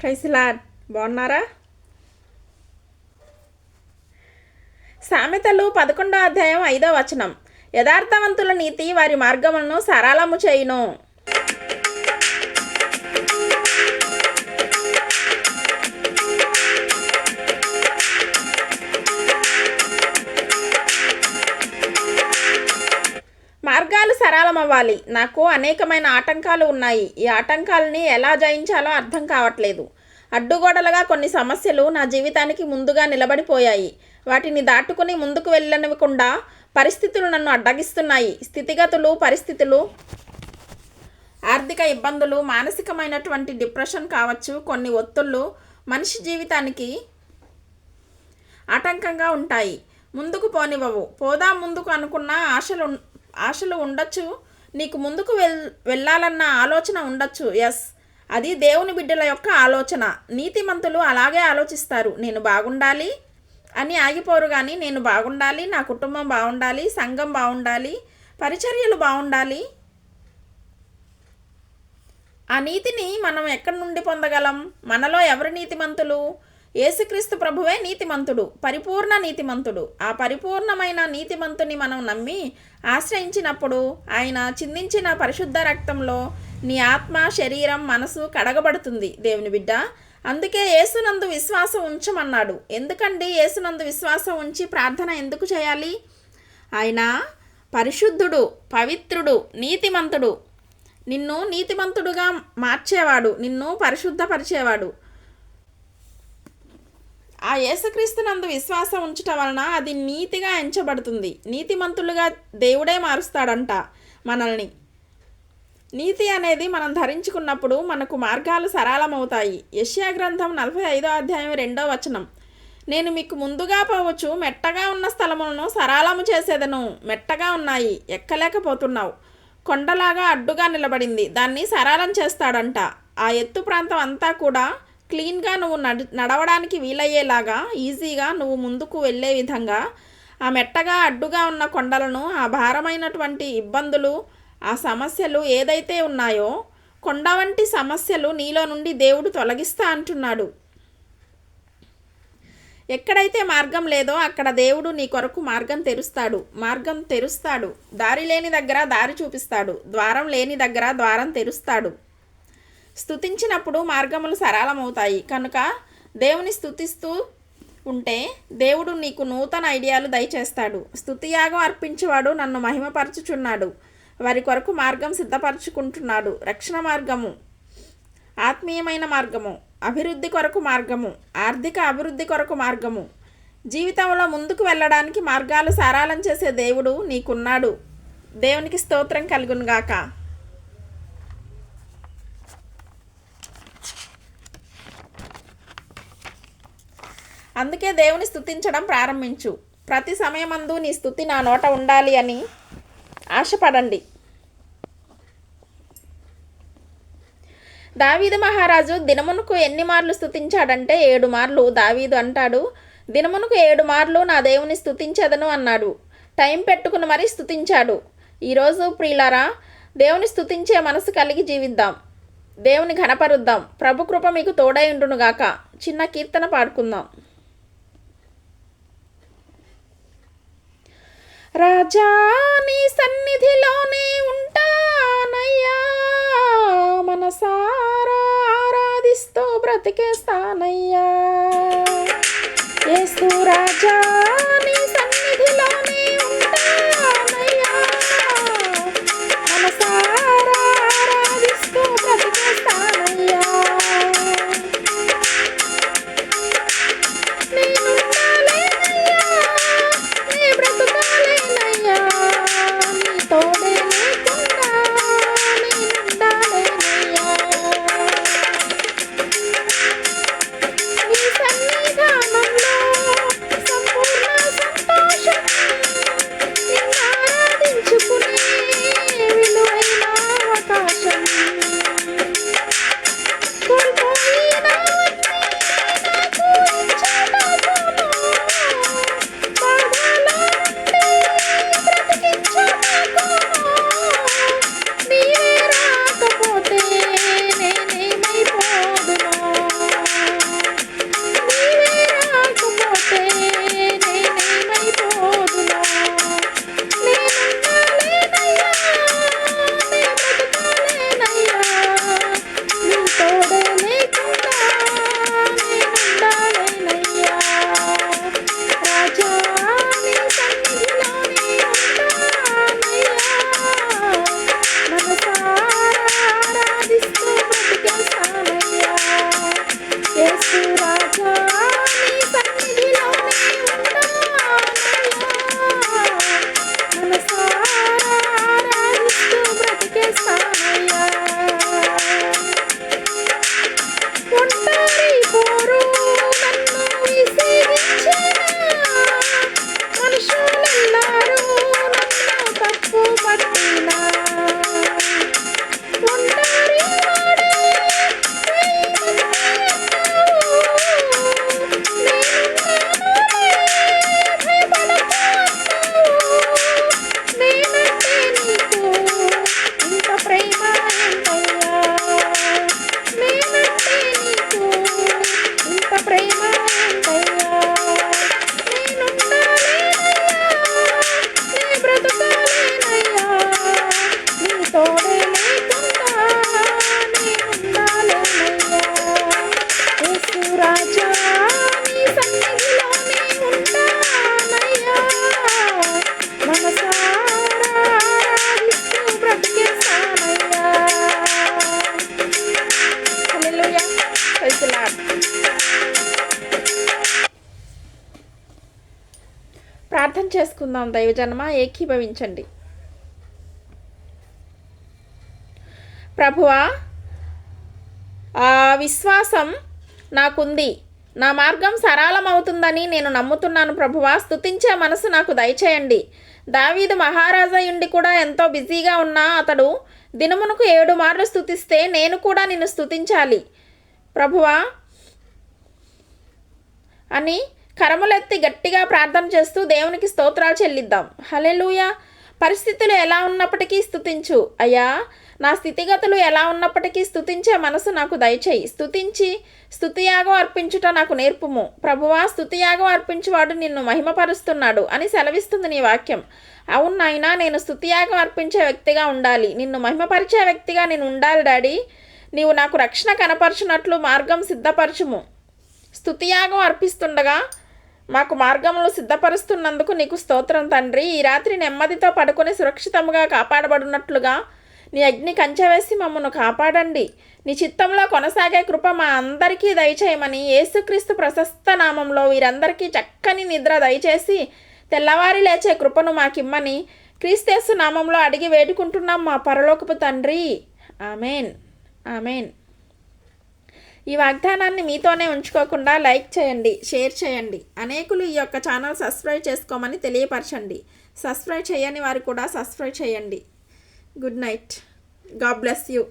Praise lord. బాగున్నారా? సామెతలు 11వ అధ్యాయం 5వ వచనం. యథార్థవంతుల నీతి వారి మార్గములను సరళము చేయును. మార్గాలు సరళమవ్వాలి. నాకు అనేకమైన ఆటంకాలు ఉన్నాయి. ఈ ఆటంకాలని ఎలా జయించాలో అర్థం కావట్లేదు. అడ్డుగోడలుగా కొన్ని సమస్యలు నా జీవితానికి ముందుగా నిలబడిపోయాయి. వాటిని దాటుకుని ముందుకు వెళ్ళనివ్వకుండా పరిస్థితులు నన్ను అడ్డగిస్తున్నాయి. స్థితిగతులు, పరిస్థితులు, ఆర్థిక ఇబ్బందులు, మానసికమైనటువంటి డిప్రెషన్ కావచ్చు, కొన్ని ఒత్తిళ్ళు మనిషి జీవితానికి ఆటంకంగా ఉంటాయి. ముందుకు పోనివ్వవు. పోదాం ముందుకు అనుకున్న ఆశలు ఉండొచ్చు. నీకు ముందుకు వెళ్ళాలన్న ఆలోచన ఉండొచ్చు. ఎస్, అది దేవుని బిడ్డల యొక్క ఆలోచన. నీతిమంతులు అలాగే ఆలోచిస్తారు. నేను బాగుండాలి అని ఆగిపోరు, కానీ నేను బాగుండాలి, నా కుటుంబం బాగుండాలి, సంఘం బాగుండాలి, పరిచర్యలు బాగుండాలి. ఆ నీతిని మనం ఎక్కడి నుండి పొందగలం? మనలో ఎవరు నీతిమంతులు? యేసుక్రీస్తు ప్రభువే నీతిమంతుడు, పరిపూర్ణ నీతిమంతుడు. ఆ పరిపూర్ణమైన నీతిమంతుని మనం నమ్మి ఆశ్రయించినప్పుడు ఆయన చిందించిన పరిశుద్ధ రక్తంలో నీ ఆత్మ, శరీరం, మనసు కడగబడుతుంది. దేవుని బిడ్డ, అందుకే యేసునందు విశ్వాసం ఉంచమన్నాడు. ఎందుకండి యేసునందు విశ్వాసం ఉంచి ప్రార్థన ఎందుకు చేయాలి? ఆయన పరిశుద్ధుడు, పవిత్రుడు, నీతిమంతుడు. నిన్ను నీతిమంతుడుగా మార్చేవాడు, నిన్ను పరిశుద్ధపరిచేవాడు. ఆ యేసుక్రీస్తునందు విశ్వాసం ఉంచటం వలన అది నీతిగా ఎంచబడుతుంది. నీతిమంతులుగా దేవుడే మారుస్తాడంట మనల్ని. నీతి అనేది మనం ధరించుకున్నప్పుడు మనకు మార్గాలు సరళమవుతాయి. యెషయా గ్రంథం 45వ అధ్యాయం 2వ వచనం. నేను మీకు ముందుగా పోవచ్చు, మెట్టగా ఉన్న స్థలములను సరళము చేసేదను. మెట్టగా ఉన్నాయి, ఎక్కలేకపోతున్నావు. కొండలాగా అడ్డుగా నిలబడింది, దాన్ని సరళం చేస్తాడంట. ఆ ఎత్తు ప్రాంతం అంతా కూడా క్లీన్గా నువ్వు నడవడానికి వీలయ్యేలాగా, ఈజీగా నువ్వు ముందుకు వెళ్ళే విధంగా ఆ మెట్టగా అడ్డుగా ఉన్న కొండలను, ఆ భారమైనటువంటి ఇబ్బందులు, ఆ సమస్యలు ఏదైతే ఉన్నాయో, కొండ వంటి సమస్యలు నీలో నుండి దేవుడు తొలగిస్తా అంటున్నాడు. ఎక్కడైతే మార్గం లేదో అక్కడ దేవుడు నీ కొరకు మార్గం తెరుస్తాడు. దారి లేని దగ్గర దారి చూపిస్తాడు. ద్వారం లేని దగ్గర ద్వారం తెరుస్తాడు. స్తుతించినప్పుడు మార్గములు సరళమవుతాయి. కనుక దేవుని స్తుతిస్తూ ఉంటే దేవుడు నీకు నూతన ఐడియాలు దయచేస్తాడు. స్తుతియాగం అర్పించేవాడు నన్ను మహిమపరచుచున్నాడు. వారి కొరకు మార్గం సిద్ధపరచుకుంటున్నాడు. రక్షణ మార్గము, ఆత్మీయమైన మార్గము, అభివృద్ధి కొరకు మార్గము, ఆర్థిక అభివృద్ధి కొరకు మార్గము, జీవితంలో ముందుకు వెళ్ళడానికి మార్గాలు సరళం చేసే దేవుడు నీకున్నాడు. దేవునికి స్తోత్రం కలుగునుగాక. అందుకే దేవుని స్తుతించడం ప్రారంభించు. ప్రతి సమయమందు నీ స్తుతి నా నోట ఉండాలి అని ఆశపడండి. దావీదు మహారాజు దినమునకు ఎన్ని మార్లు స్తుతించాడంటే 7 మార్లు. దావీదు అంటాడు, దినమునకు 7 మార్లు నా దేవుని స్తుతించెదను అన్నాడు. టైం పెట్టుకుని మరీ స్తుతించాడు. ఈరోజు ప్రియులారా, దేవుని స్తుతించే మనసు కలిగి జీవిద్దాం. దేవుని ఘనపరుద్దాం. ప్రభు కృప మీకు తోడై ఉండునుగాక. చిన్న కీర్తన పాడుకుందాం. రాజా నీ సన్నిధిలోనే ఉంటానయ్యా, మనసారా ఆరాధిస్తూ బ్రతికేస్తానయ్యా. యేసు రాజా నీ సన్నిధిలోనే ఉంటానయ్యా, మనసారా ఆరాధిస్తూ బ్రతికేస్తానయ్యా. సంపూర్ణ పారిపోరు నన్ను విసిగించెనా, మనుషులెల్లారు నన్ను తప్పు పట్టినా, ఒంటరి వాడే రాజా నీ సన్నిధిలోనే ఉంటానయ్యా, మనసారా ఆరాధిస్తూ బ్రతికేస్తానయ్యా. హల్లెలూయా, ప్రైజ్ ది లార్డ్. ప్రార్థన చేసుకుందాం దైవజనమ, ఏకీభవించండి. ప్రభువా, ఆ విశ్వాసం నాకుంది, నా మార్గం సరళమవుతుందని నేను నమ్ముతున్నాను ప్రభువా. స్తుతించే మనసు నాకు దయచేయండి. దావీదు మహారాజాయుండి కూడా ఎంతో బిజీగా ఉన్నా అతడు దినమునకు 7 మార్లు స్తుతిస్తే నేను కూడా నిన్ను స్తుతించాలి ప్రభువా అని కరములెత్తి గట్టిగా ప్రార్థన చేస్తూ దేవునికి స్తోత్రాలు చెల్లిద్దాం. హల్లెలూయా. పరిస్థితులు ఎలా ఉన్నప్పటికీ స్తుతించు అయ్యా. నా స్థితిగతులు ఎలా ఉన్నప్పటికీ స్తుతించే మనసు నాకు దయచేయి. స్తుతించి స్తుతియాగం అర్పించుట నాకు నేర్పుము ప్రభువా. స్తుతియాగం అర్పించువాడు నిన్ను మహిమపరుస్తున్నాడు అని సెలవిస్తుంది నీ వాక్యం. అవును నాయనా, నేను స్తుతియాగం అర్పించే వ్యక్తిగా ఉండాలి, నిన్ను మహిమపరిచే వ్యక్తిగా నేను ఉండాలి డాడీ. నీవు నాకు రక్షణ కనపరచునట్లు మార్గం సిద్ధపరచుము. స్తుతియాగం అర్పిస్తుండగా మాకు మార్గములు సిద్ధపరుస్తున్నందుకు నీకు స్తోత్రం తండ్రి. ఈ రాత్రి నెమ్మదితో పడుకొని సురక్షితంగా కాపాడబడినట్లుగా నీ అగ్ని కంచెవేసి మమ్మను కాపాడండి. నీ చిత్తంలో కొనసాగే కృప మా అందరికీ దయచేయమని యేసుక్రీస్తు ప్రశస్త నామంలో వీరందరికీ చక్కని నిద్ర దయచేసి తెల్లవారి లేచే కృపను మాకిమ్మని క్రీస్తేసు నామంలో అడిగి వేడుకుంటున్నాం మా పరలోకపు తండ్రి. Amen, amen. ఈ వాగ్దానాన్ని మీతోనే ఉంచుకోకుండా లైక్ చేయండి, షేర్ చేయండి. అనేకులు ఈ యొక్క ఛానల్ సబ్స్క్రైబ్ చేసుకోమని తెలియపరచండి. సబ్స్క్రైబ్ చేయని వారు కూడా సబ్స్క్రైబ్ చేయండి. Good night. God bless you.